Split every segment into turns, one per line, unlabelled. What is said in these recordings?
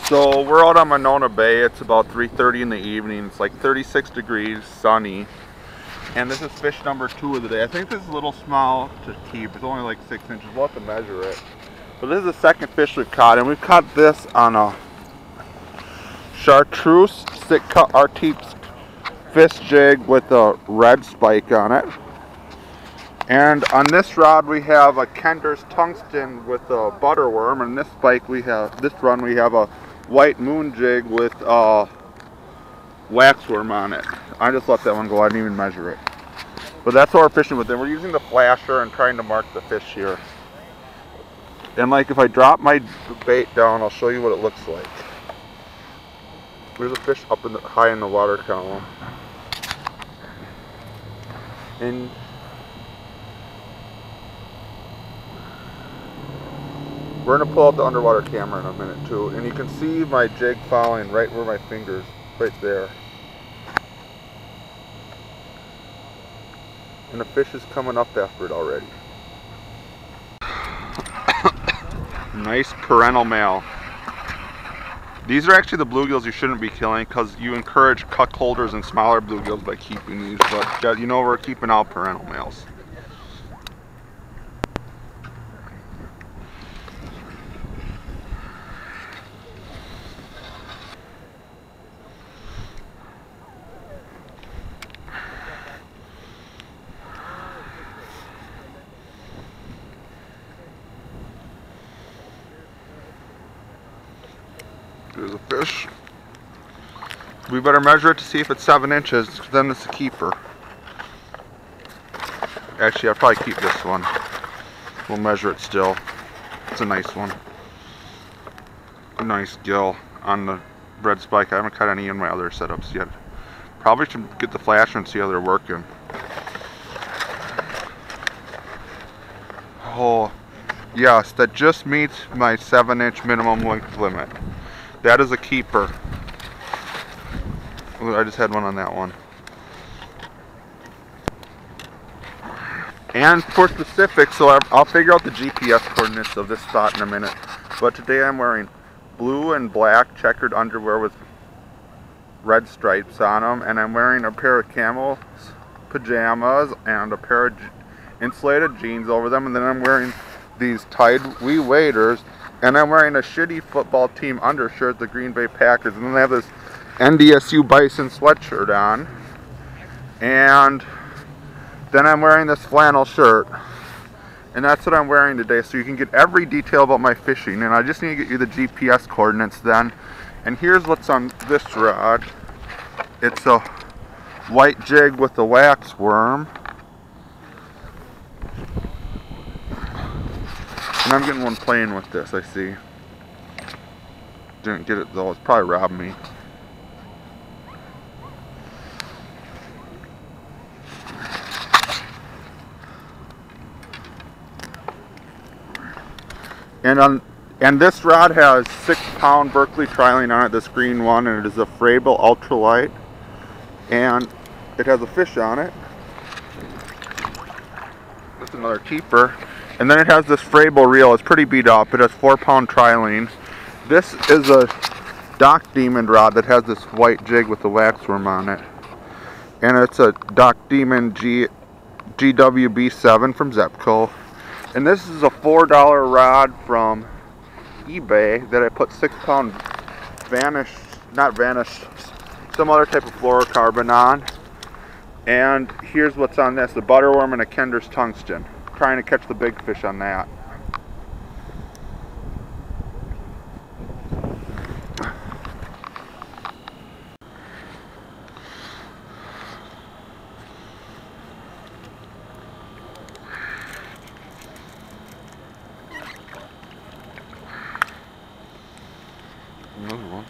So we're out on Monona Bay. It's about 3:30 in the evening. It's like 36 degrees, sunny. And this is fish number 2 of the day. I think this is a little small to keep. It's only like 6 inches. We'll have to measure it. But this is the second fish we've caught. And we've caught this on a chartreuse Sitka Arctique fish jig with a red spike on it. And on this rod we have a Kender's tungsten with a butterworm, and this run we have a white moon jig with a waxworm on it. I just let that one go. I didn't even measure it. But that's what we're fishing with. And we're using the flasher and trying to mark the fish here. And like if I drop my bait down, I'll show you what it looks like. There's a fish up high in the water column. And we're going to pull out the underwater camera in a minute too, and you can see my jig following right where my fingers, right there. And the fish is coming up after it already. Nice parental male. These are actually the bluegills you shouldn't be killing because you encourage cuck holders and smaller bluegills by keeping these, but you know we're keeping all parental males. There's a fish. We better measure it to see if it's 7 inches, then it's a keeper. Actually, I'll probably keep this one. We'll measure it still. It's a nice one. A nice gill on the red spike. I haven't caught any in my other setups yet. Probably should get the flasher and see how they're working. Oh, yes, that just meets my 7-inch minimum length limit. That is a keeper. I just had one on that one. And for specifics, so I'll figure out the GPS coordinates of this spot in a minute. But today I'm wearing blue and black checkered underwear with red stripes on them. And I'm wearing a pair of camel pajamas and a pair of insulated jeans over them. And then I'm wearing these Tide Wee waders. And I'm wearing a shitty football team undershirt, the Green Bay Packers. And then they have this NDSU Bison sweatshirt on. And then I'm wearing this flannel shirt. And that's what I'm wearing today. So you can get every detail about my fishing. And I just need to get you the GPS coordinates then. And here's what's on this rod. It's a white jig with a wax worm. And I'm getting one playing with this, I see. Didn't get it though, it's probably robbing me. And this rod has 6-pound Berkeley trialing on it, this green one, and it is a Frable ultralight. And it has a fish on it. That's another keeper. And then it has this Frable reel. It's pretty beat up. It has 4-pound trialing. This is a Dock Demon rod that has this white jig with the waxworm on it. And it's a Dock Demon GWB7 from Zepco. And this is a $4 rod from eBay that I put 6-pound some other type of fluorocarbon on. And here's what's on this, the butterworm and a Kender's tungsten. Trying to catch the big fish on that. Another one.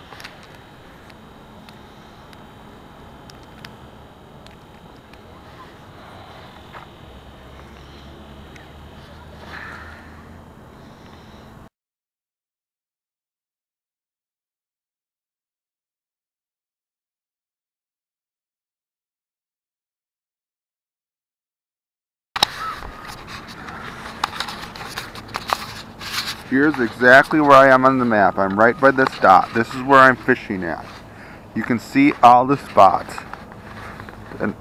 Here's exactly where I am on the map. I'm right by this dot. This is where I'm fishing at. You can see all the spots. And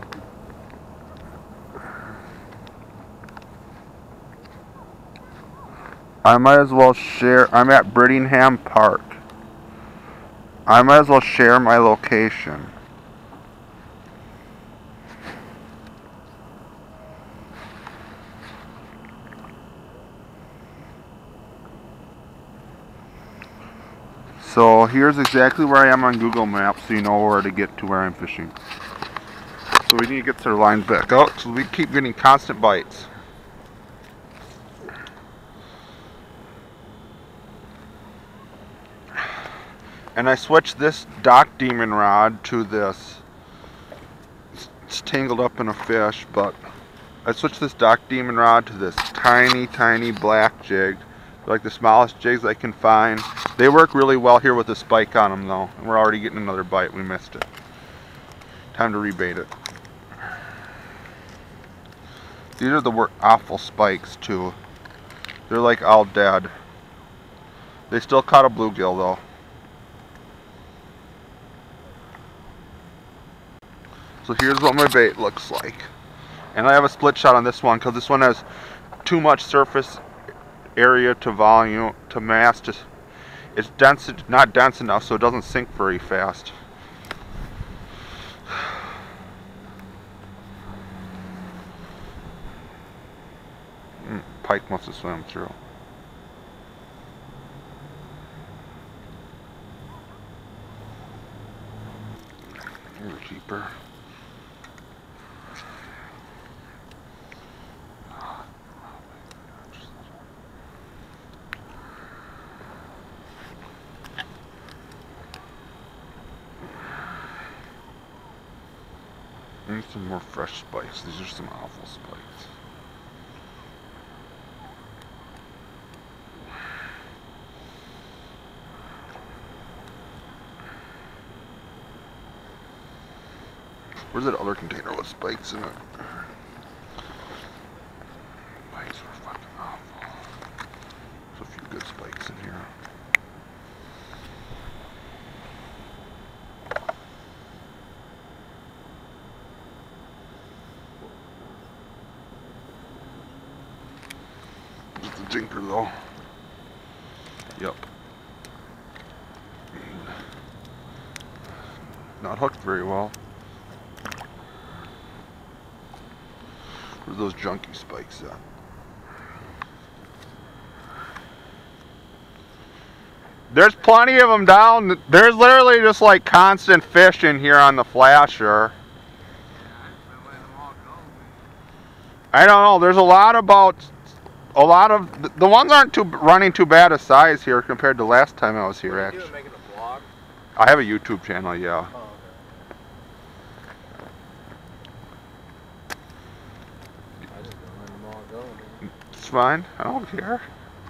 I might as well share. I'm at Brittingham Park. I might as well share my location. So here's exactly where I am on Google Maps, so you know where to get to where I'm fishing. So we need to get our lines back out, so we keep getting constant bites. And I switched this dock demon rod to this. It's tangled up in a fish, but I switched this dock demon rod to this tiny, tiny black jig. Like the smallest jigs I can find. They work really well here with a spike on them though. And we're already getting another bite. We missed it. Time to rebait it. These are the awful spikes too. They're like all dead. They still caught a bluegill though. So here's what my bait looks like. And I have a split shot on this one because this one has too much surface area to volume to mass. Just it's dense, not dense enough, so it doesn't sink very fast. Pike must have swam through. Here's a keeper. Need some more fresh spikes. These are some awful spikes. Where's that other container with spikes in it? Spikes are fucking awful. There's a few good spikes in here. Just a jinker though. Yep. Not hooked very well. Where's those junky spikes at? There's plenty of them down. There's literally just like constant fish in here on the flasher. I don't know. There's a lot of the ones aren't running too bad a size here compared to last time I was here. Actually, you making a vlog? I have a YouTube channel. Yeah. Oh, okay. I just don't let them all go. Dude. It's fine. I don't care.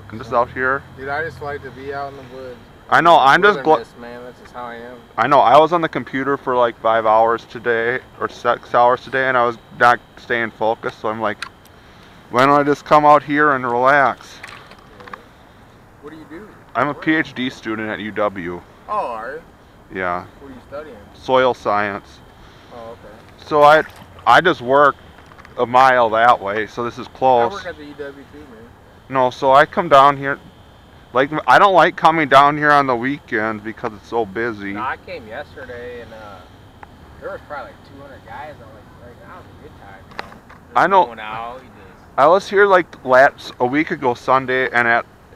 I'm just out here.
Dude, I just like to be out in the woods.
I know. I'm just
man. That's just how I am.
I know. I was on the computer for like 5 hours today, or 6 hours today, and I was not staying focused. So I'm like, why don't I just come out here and relax?
Yeah. What do you do?
I'm a PhD student at UW.
Oh, are you?
Yeah.
What are you studying?
Soil science.
Oh, okay.
So I just work a mile that way, so this is close.
I work at the UW too, man.
No, so I come down here. Like, I don't like coming down here on the weekends because it's so busy.
No, I came yesterday and there was probably like 200 guys. I'm like, that was a good time, you know.
I know.
Going out,
I was here like a week ago Sunday, and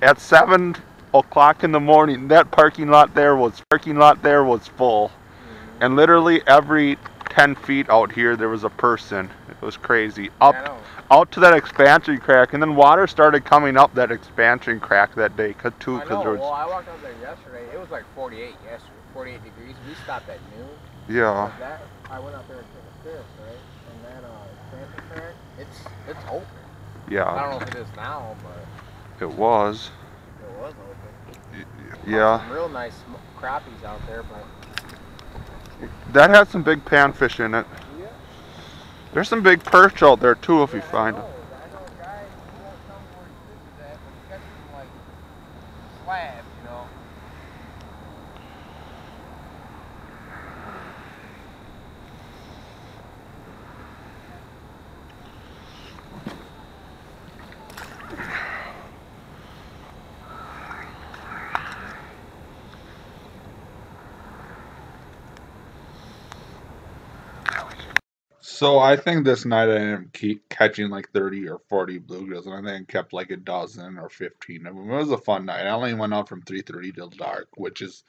at 7 o'clock in the morning, that parking lot there was full. Mm-hmm. And literally every 10 feet out here there was a person. It was crazy. Out to that expansion crack, and then water started coming up that expansion crack that day too.
I know. Well, I walked up there yesterday. It was like 48 yesterday, 48 degrees. We stopped at noon.
Yeah.
I went out there and took a fish, right? And that expansion crack, it's open.
Yeah.
I don't know if it is now, but
it was.
It was open.
Yeah.
Some real nice crappies out there, but
that has some big panfish in it.
Yeah.
There's some big perch out there too if you find them.
I know guys who won't tell me where he fishes at, but he catches them like
So I think this night I ended up catching like 30 or 40 bluegills, and I think I kept like a dozen or 15 of them. It was a fun night. I only went out from 3:30 till dark, which is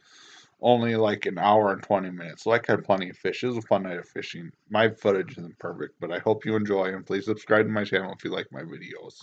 only like an hour and 20 minutes. So I caught plenty of fish. It was a fun night of fishing. My footage isn't perfect, but I hope you enjoy, and please subscribe to my channel if you like my videos.